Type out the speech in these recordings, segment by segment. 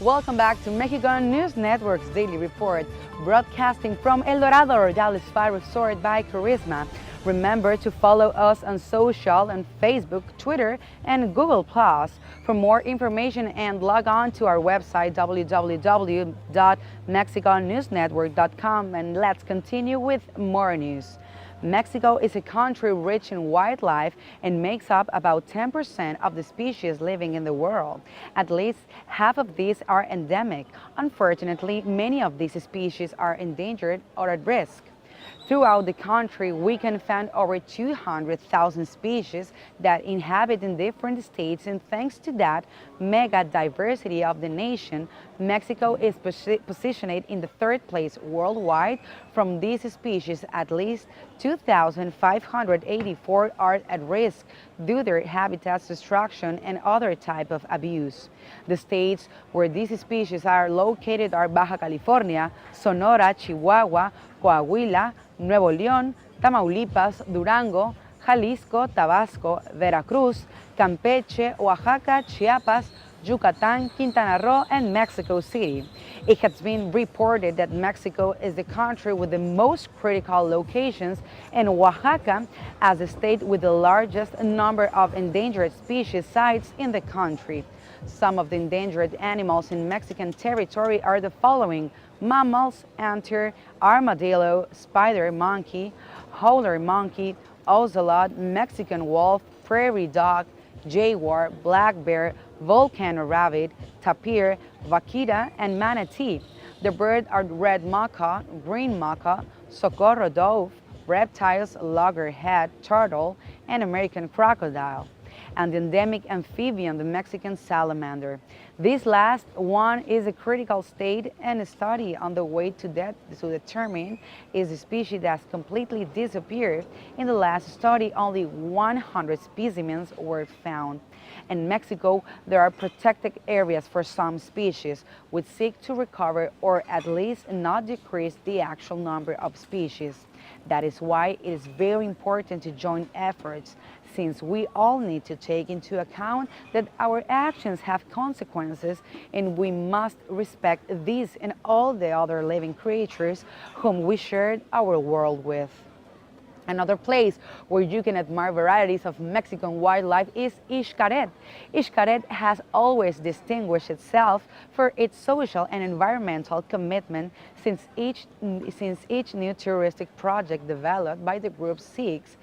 Welcome back to Mexican News Network's Daily Report, broadcasting from El Dorado Royal Spa Resort by Charisma. Remember to follow us on social on Facebook, Twitter, and Google+. For more information and log on to our website www.mexicannewsnetwork.com, and let's continue with more news. Mexico is a country rich in wildlife and makes up about 10% of the species living in the world. At least half of these are endemic. Unfortunately, many of these species are endangered or at risk. Throughout the country, we can find over 200,000 species that inhabit in different states, and thanks to that mega diversity of the nation, Mexico is positioned in the third place worldwide. From these species, at least 2,584 are at risk due to their habitat destruction and other type of abuse. The states where these species are located are Baja California, Sonora, Chihuahua, Coahuila, Nuevo León, Tamaulipas, Durango, Jalisco, Tabasco, Veracruz, Campeche, Oaxaca, Chiapas, Yucatan, Quintana Roo, and Mexico City. It has been reported that Mexico is the country with the most critical locations, and Oaxaca as the state with the largest number of endangered species sites in the country. Some of the endangered animals in Mexican territory are the following: mammals, anteater, armadillo, spider monkey, howler monkey, ocelot, Mexican wolf, prairie dog, jaguar, black bear, volcano rabbit, tapir, vaquita, and manatee. The birds are red macaw, green macaw, socorro dove, reptiles, loggerhead, turtle, and American crocodile, and the endemic amphibian, the Mexican salamander. This last one is a critical state, and a study on the way to determine is a species that has completely disappeared. In the last study, only 100 specimens were found. In Mexico, there are protected areas for some species, which seek to recover or at least not decrease the actual number of species. That is why it is very important to join efforts, since we all need to take into account that our actions have consequences, and we must respect these and all the other living creatures whom we share our world with. Another place where you can admire varieties of Mexican wildlife is Xcaret. Xcaret has always distinguished itself for its social and environmental commitment, since each new touristic project developed by the group seeks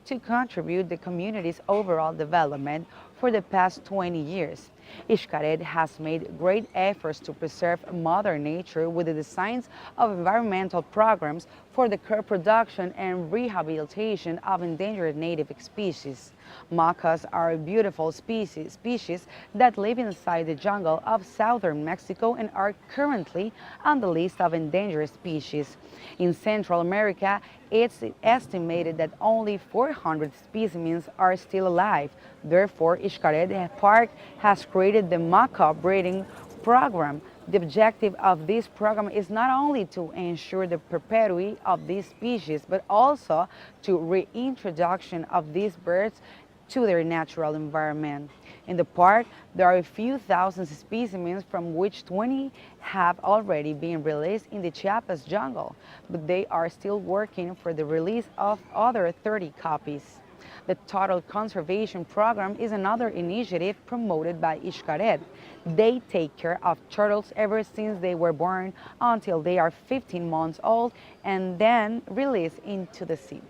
to contribute the community's overall development for the past 20 years. Xcaret has made great efforts to preserve Mother Nature with the designs of environmental programs for the reproduction and rehabilitation of endangered native species. Macaws are a beautiful species that live inside the jungle of southern Mexico and are currently on the list of endangered species. In Central America, it's estimated that only 400 specimens are still alive. Therefore, Xcaret Park has created the macaw breeding program. The objective of this program is not only to ensure the perpetuity of these species, but also to reintroduction of these birds to their natural environment. In the park, there are a few thousand specimens, from which 20 have already been released in the Chiapas jungle, but they are still working for the release of other 30 copies. The Turtle Conservation Program is another initiative promoted by Xcaret. They take care of turtles ever since they were born until they are 15 months old and then released into the sea.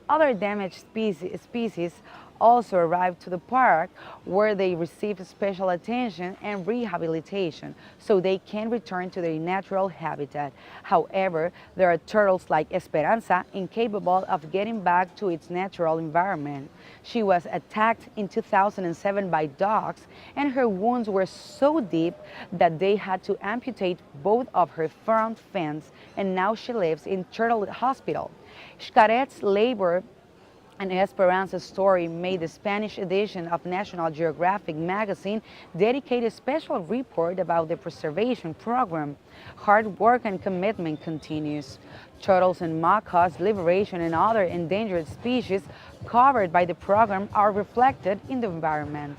Other damaged species also arrive to the park, where they receive special attention and rehabilitation so they can return to their natural habitat. However, there are turtles like Esperanza incapable of getting back to its natural environment. She was attacked in 2007 by dogs, and her wounds were so deep that they had to amputate both of her front fins, and now she lives in Turtle Hospital. Xcaret's labor and Esperanza's story made the Spanish edition of National Geographic magazine dedicate a special report about the preservation program. Hard work and commitment continues. Turtles and macaws, liberation, and other endangered species covered by the program are reflected in the environment.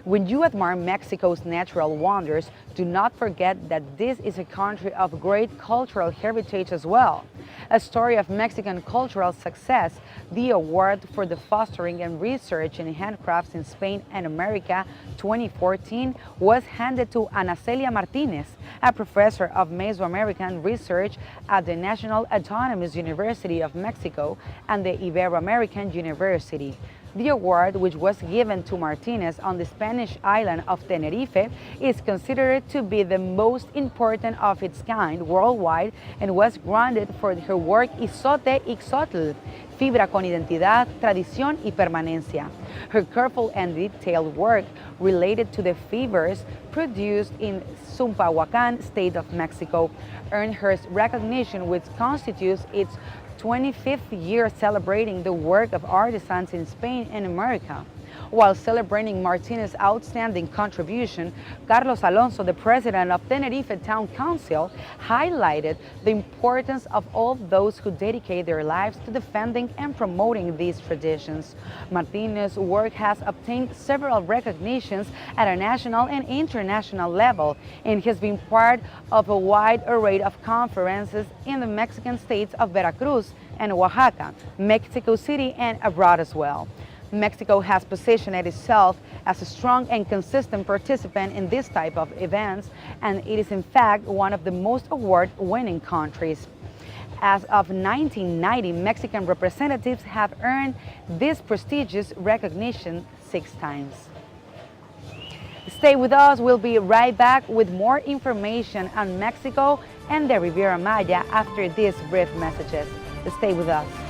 When you admire Mexico's natural wonders, do not forget that this is a country of great cultural heritage as well. A story of Mexican cultural success, the award for the fostering and research in handcrafts in Spain and America 2014 was handed to Ana Celia Martinez, a professor of Mesoamerican research at the National Autonomous University of Mexico and the Ibero-American University. The award, which was given to Martinez on the Spanish island of Tenerife, is considered to be the most important of its kind worldwide and was granted for her work Izote Ixotl, Fibra con Identidad, Tradición y Permanencia. Her careful and detailed work related to the fibers produced in Zumpahuacan, state of Mexico, earned her recognition, which constitutes its 25th year celebrating the work of artisans in Spain and America. While celebrating Martinez's outstanding contribution, Carlos Alonso, the president of Tenerife Town Council, highlighted the importance of all those who dedicate their lives to defending and promoting these traditions. Martinez's work has obtained several recognitions at a national and international level and has been part of a wide array of conferences in the Mexican states of Veracruz and Oaxaca, Mexico City, and abroad as well. Mexico has positioned itself as a strong and consistent participant in this type of events, and it is in fact one of the most award-winning countries. As of 1990, Mexican representatives have earned this prestigious recognition 6 times. Stay with us, we'll be right back with more information on Mexico and the Riviera Maya after these brief messages. Stay with us.